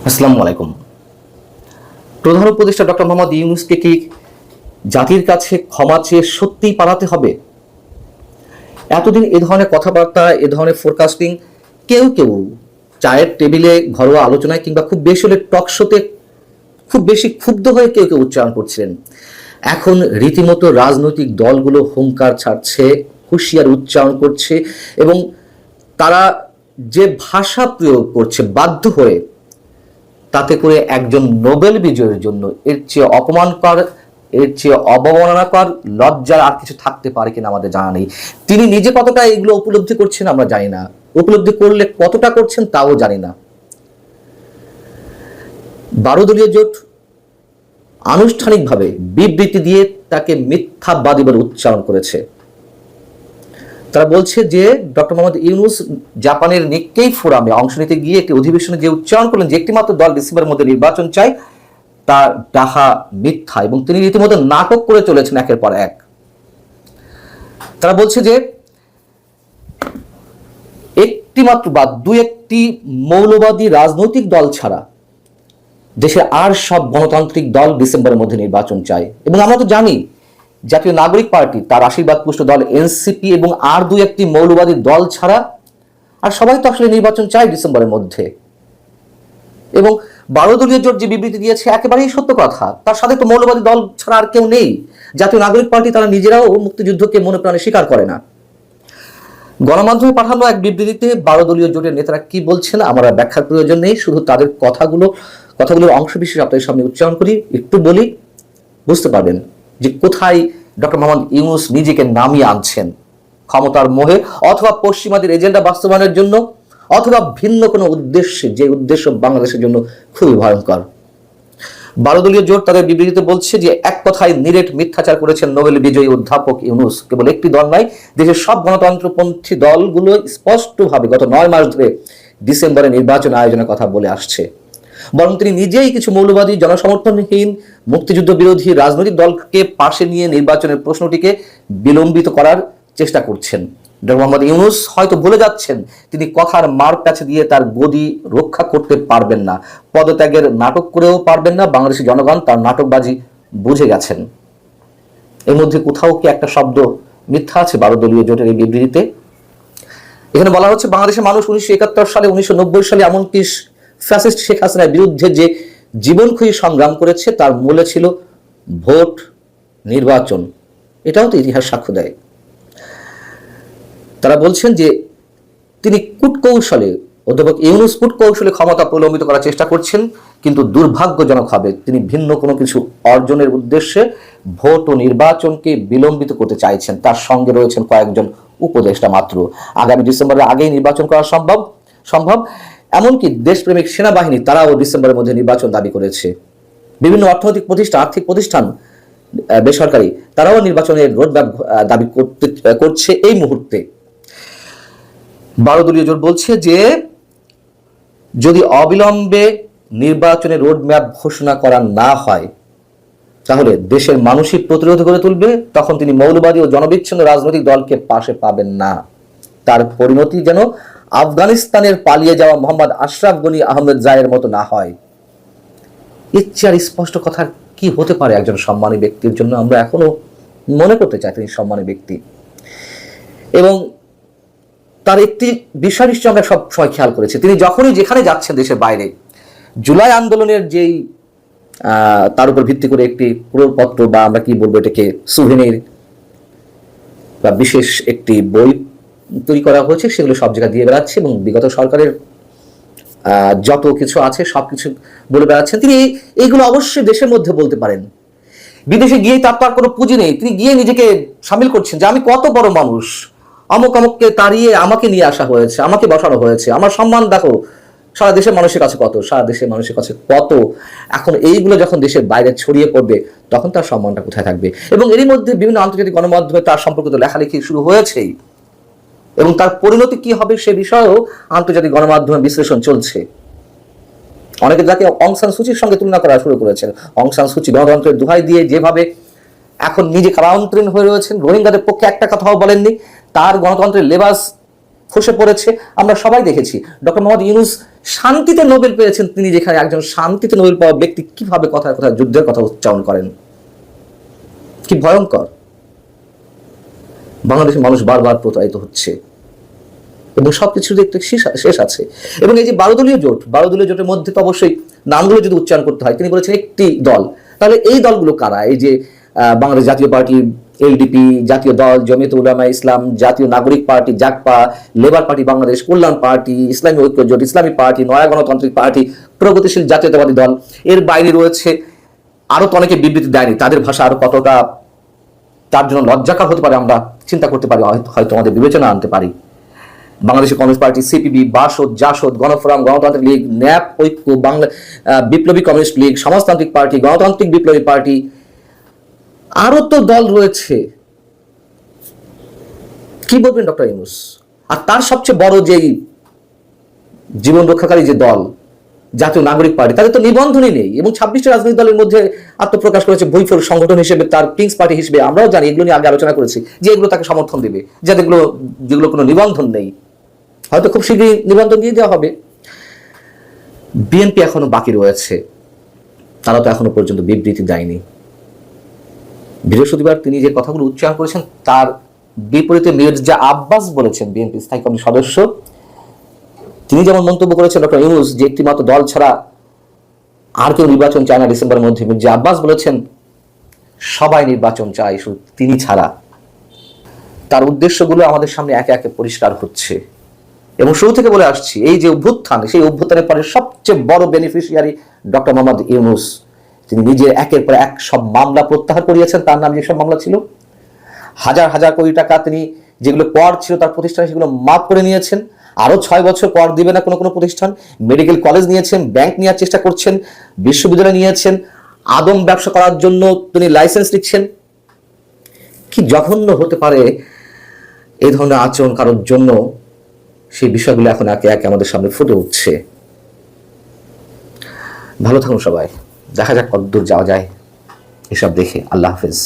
আসসালামু আলাইকুম। প্রধান উপদেষ্টা ডক্টর মোহাম্মদ ইউনূসকে কি জাতির কাছে ক্ষমা চেয়ে সত্যিই পালাতে হবে? এতদিন এ ধরনের কথাবার্তা, এ ধরনের ফোরকাস্টিং কেউ কেউ চায়ের টেবিলে, ঘরোয়া আলোচনায় কিংবা খুব বেশি হলে টক শোতে খুব বেশি ক্ষুব্ধ হয়ে কেউ কেউ উচ্চারণ করছিলেন। এখন রীতিমতো রাজনৈতিক দলগুলো হুঙ্কার ছাড়ছে, হুঁশিয়ার উচ্চারণ করছে এবং তারা যে ভাষা প্রয়োগ করছে বাধ্য হয়ে, তাতে করে একজন নোবেল বিজয়ীর জন্য এর চেয়ে অপমানকর, এর চেয়ে অবমাননাকর, লজ্জার আর কিছু থাকতে পারে কিনা আমাদের জানা নেই। তিনি নিজে কতটা এগুলো উপলব্ধি করছেন আমরা জানি না, উপলব্ধি করলে কতটা করছেন তাও জানি না। 12 দলীয় জোট আনুষ্ঠানিকভাবে বিবৃতি দিয়ে তাকে মিথ্যাবাদী বলে উচ্চারণ করেছে। তারা বলছে যে ডক্টর মোহাম্মদ ইউনূস জাপানের নিক্কেই ফোরামে অংশ নিতে গিয়ে একটি অধিবেশনে যে উচ্চারণ করলেন যে একটিমাত্র দল ডিসেম্বরের মধ্যে নির্বাচন চায়, তা ডাহা মিথ্যা এবং তিনি রীতিমতো নাটক করে চলেছেন একের পর এক। তারা বলছে যে একটিমাত্র বা দু একটি মৌলবাদী রাজনৈতিক দল ছাড়া দেশে আর সব গণতান্ত্রিক দল ডিসেম্বরের মধ্যে নির্বাচন চায়। এবং আমরা তো জানি জাতীয় নাগরিক পার্টি, তার আশীর্বাদ পুষ্ট দল এনসিপি এবং আর দু একটি মৌলবাদী দল ছাড়া আর সবাই তো আসলে নির্বাচন চায় ডিসেম্বরের মধ্যে। এবং 12 দলীয় জোট যে বিবৃতি দিয়েছে একেবারেই সত্য কথা, তার সাথে তো মৌলবাদী দল ছাড়া আর কেউ নেই। জাতীয় নাগরিক পার্টি তারা নিজেরাও মুক্তিযুদ্ধকে মনে প্রাণে স্বীকার করে না। গণমাধ্যমে পাঠানো এক বিবৃতিতে 12 দলীয় জোটের নেতারা কি বলছেন আমরা ব্যাখ্যার প্রয়োজন নেই, শুধু তাদের কথাগুলোর অংশ বিশেষ আপনাদের সামনে উচ্চারণ করি, একটু বলি, বুঝতে পারবেন যে কোথায় ডক্টর মোহাম্মদ ইউনূস নিজেকে নামিয়ে আনছেন। ক্ষমতার মোহে অথবা পশ্চিমাদের এজেন্ডা বাস্তবায়নের জন্য অথবা ভিন্ন কোনো উদ্দেশ্যে, যে উদ্দেশ্য বাংলাদেশের জন্য খুবই ভয়ঙ্কর। 12 দলীয় জোট তাদের বিবৃতিতে বলছে যে এক কথায় নিরেট মিথ্যাচার করেছেন নোবেল বিজয়ী অধ্যাপক ইউনূস। কেবল একটি দল নয়, দেশের সব গণতন্ত্রপন্থী দলগুলো স্পষ্টভাবে গত 9 মাস ধরে ডিসেম্বরে নির্বাচন আয়োজনের কথা বলে আসছে। বরং তিনি নিজেই কিছু মৌলবাদী, জনসমর্থনহীন, মুক্তিযুদ্ধ বিরোধী রাজনৈতিক দলকে পাশে নিয়ে নির্বাচনের প্রশ্নটিকে বিলম্বিত করার চেষ্টা করছেন। ডক্টর মোহাম্মদ ইউনূস হয়তো ভুলে যাচ্ছেন তিনি কথার মার কাছে দিয়ে তার গদি রক্ষা করতে পারবেন না, পদত্যাগের নাটক করেও পারবেন না। বাংলাদেশের জনগণ তার নাটকবাজি বুঝে গেছেন। এর মধ্যে কোথাও কি একটা শব্দ মিথ্যা আছে 12 দলীয় জোটের এই বিবৃতিতে? এখানে বলা হচ্ছে বাংলাদেশের মানুষ 1971 সালে, 1990 সালে এমনকি ফ্যাসিস্ট শেখ হাসিনার বিরুদ্ধে যে জীবনক্ষয়ী সংগ্রাম করেছে তার মূলে ছিল ভোট, নির্বাচন। এটাও তো ইতিহাস সাক্ষ্য দেয়। তারা বলছেন যে তিনি কূটকৌশলে, অধ্যাপক ইউনূস কূটকৌশলে ক্ষমতা প্রলম্বিত করার চেষ্টা করছেন, কিন্তু দুর্ভাগ্যজনক হবে তিনি ভিন্ন কোনো কিছু অর্জনের উদ্দেশ্যে ভোট ও নির্বাচনকে বিলম্বিত করতে চাইছেন। তার সঙ্গে রয়েছেন কয়েকজন উপদেষ্টা মাত্র। আগামী ডিসেম্বরের আগেই নির্বাচন করা সম্ভব। এমনকি দেশপ্রেমিক সেনাবাহিনী তারাও ডিসেম্বরের মধ্যে নির্বাচন দাবি করেছে। বিভিন্ন অর্থনৈতিক প্রতিষ্ঠান, আর্থিক প্রতিষ্ঠান, বেসরকারি, তারাও নির্বাচনের রোডম্যাপ দাবি করছে এই মুহূর্তে। 12 দলীয় জোট বলছে যে যদি অবিলম্বে নির্বাচনের রোডম্যাপ ঘোষণা করা না হয় তাহলে দেশের মানুষই প্রতিরোধ করে তুলবে, তখন তিনি মৌলবাদী ও জনবিচ্ছিন্ন রাজনৈতিক দলকে পাশে পাবেন না। তার পরিণতি যেন আফগানিস্তানের পালিয়ে যাওয়া মোহাম্মদ আশরাফ গনি আহমেদ জায়ের মতো না হয়। এর চেয়ে আর স্পষ্ট কথা কি হতে পারে একজন সম্মানী ব্যক্তির জন্য? আমরা এখনো মনে করতে চাই তিনি সম্মানী ব্যক্তি। এবং তার একটি বিষয় নিশ্চয় আমরা সব সময় খেয়াল করেছি, তিনি যখনই যেখানে যাচ্ছেন দেশের বাইরে, জুলাই আন্দোলনের যেই তার উপর ভিত্তি করে একটি পুরোপত্র বা আমরা কি বলবো এটাকে সুভেনির বা বিশেষ একটি বই তৈরি করা হয়েছে, সেগুলো সব জায়গায় দিয়ে বেড়াচ্ছে এবং বিগত সরকারের যত কিছু আছে সবকিছু বলে বেড়াচ্ছেন। তিনি এইগুলো অবশ্যই দেশের মধ্যে বলতে পারেন, বিদেশে গিয়ে তার কোনো পুঁজি নেই। তিনি গিয়ে নিজেকে সামিল করছেন যে আমি কত বড় মানুষ, অমুককে তাড়িয়ে আমাকে নিয়ে আসা হয়েছে, আমাকে বসানো হয়েছে, আমার সম্মান দেখো সারা দেশের মানুষের কাছে কত, সারা দেশের মানুষের কাছে কত। এখন এইগুলো যখন দেশের বাইরে ছড়িয়ে পড়বে তখন তার সম্মানটা কোথায় থাকবে? এবং এরই মধ্যে বিভিন্ন আন্তর্জাতিক গণমাধ্যমে তার সম্পর্কিত লেখালেখি শুরু হয়েছেই এবং তার পরিণতি কি হবে সে বিষয়েও আন্তর্জাতিক গণমাধ্যমে বিশ্লেষণ চলছে। অনেকে যাকে অং সান সুচির সঙ্গে তুলনা করা শুরু করেছেন। অং সান সুচি গণতন্ত্রের দোহাই দিয়ে যেভাবে এখন নিজে কারান্তরীণ হয়ে রয়েছেন, রোহিঙ্গাদের পক্ষে একটা কথাও বলেননি, তার গণতন্ত্রের লেবাস খসে পড়েছে, আমরা সবাই দেখেছি। ডক্টর মোহাম্মদ ইউনূস শান্তিতে নোবেল পেয়েছেন তিনি, যেখানে একজন শান্তিতে নোবেল পাওয়া ব্যক্তি কিভাবে কথায় কথায় যুদ্ধের কথা উচ্চারণ করেন, কি ভয়ঙ্কর। বাংলাদেশের মানুষ বারবার প্রতারিত হচ্ছে এবং সবকিছুর একটু শেষ আছে। এবং এই যে 12 দলীয় জোটের মধ্যে তো অবশ্যই নামগুলো যদি উচ্চারণ করতে হয়, তিনি বলেছেন একটি দল, তাহলে এই দলগুলো কারা? এই যে বাংলাদেশ জাতীয় পার্টি, এলডিপি, জাতীয় দল, জমিয়তুল উলামা Islam, Jatiya Nagorik party, Jagpa, labour party Bangladesh, Kalyan party, Islami Oikya জোট, ইসলামী পার্টি, নয়া গণতান্ত্রিক পার্টি, প্রগতিশীল জাতীয়তাবাদী দল। এর বাইরে রয়েছে আরো তো অনেকে বিবৃতি দেয়নি, তাদের ভাষা আরো কতটা তার জন্য লজ্জাকর হতে পারে আমরা চিন্তা করতে পারি, হয়তো আমাদের বিবেচনা আনতে পারি। বাংলাদেশের communist party, CPB, Basad, Jasad, Gano Forum, Ganatantrik League, nap, ঐক্য, বাংলা বিপ্লবী কমিউনিস্ট লীগ, সমাজতান্ত্রিক পার্টি, গণতান্ত্রিক বিপ্লবী পার্টি, আরো তো দল রয়েছে। কি বলবেন ডক্টর ইউনূস? আর তার সবচেয়ে বড় যেই জীবন রক্ষাকারী যে দল জাতীয় নাগরিক পার্টি, তাদের তো নিবন্ধনই নেই এবং 26টা রাজনৈতিক দলের মধ্যে আত্মপ্রকাশ করেছে ভুইফোর সংগঠন হিসেবে, তার কিংস পার্টি হিসেবে। আমরাও জানি, এগুলো নিয়ে আগে আলোচনা করেছি, যে এগুলো তাকে সমর্থন দেবে, যেগুলো কোনো নিবন্ধন নেই, হয়তো খুব শীঘ্রই নিবন্ধন দিয়ে দেওয়া হবে। বিএনপি এখনো বাকি রয়েছে, তারা তো এখনো পর্যন্ত বিবৃতি দেয়নি। বৃহস্পতিবার তিনি যে কথাগুলো উচ্চারণ করেছেন তার বিপরীতে মির্জা আব্বাস বলেছেন, বিএনপি স্থায়ী কমিটির সদস্য, তিনি যেমন মন্তব্য করেছেন ডক্টর ইউনূস যে একটি মাত্র দল ছাড়া আর কেউ নির্বাচন চায় না ডিসেম্বরের মধ্যে, মির্জা আব্বাস বলেছেন সবাই নির্বাচন চায়, শুধু তিনি ছাড়া। তার উদ্দেশ্যগুলো আমাদের সামনে একে একে পরিষ্কার হচ্ছে এবং শুরু থেকে বলে আসছি, এই যে অভ্যুত্থান, সেই অভ্যুত্থানের পরে সবচেয়ে বড় বেনিফিশিয়ারি ডক্টর মোহাম্মদ ইউনূস। তিনি নিজে একের পর এক সব মামলা প্রত্যাহার করিয়েছেন, তার নাম যেসব মামলা ছিল, হাজার হাজার কোটি টাকা তিনি যেগুলো কর ছিল তার প্রতিষ্ঠানে, সেগুলো মাফ করে নিয়েছেন। আরো 6 বছর কর দিবে না কোনো কোনো প্রতিষ্ঠান। মেডিকেল কলেজ নিয়েছেন, ব্যাংক নেওয়ার চেষ্টা করছেন, বিশ্ববিদ্যালয় নিয়েছেন, আদম ব্যবসা করার জন্য তিনি লাইসেন্স দিচ্ছেন। কি জঘন্য হতে পারে এই ধরনের আচরণ কারোর জন্য, সেই বিষয়গুলো এখন একে একে আমাদের সামনে ফুটে উঠছে। ভালো থাকুন সবাই, দেখা যাক কতদূর যাওয়া যায় এসব দেখে। আল্লাহ হাফেজ।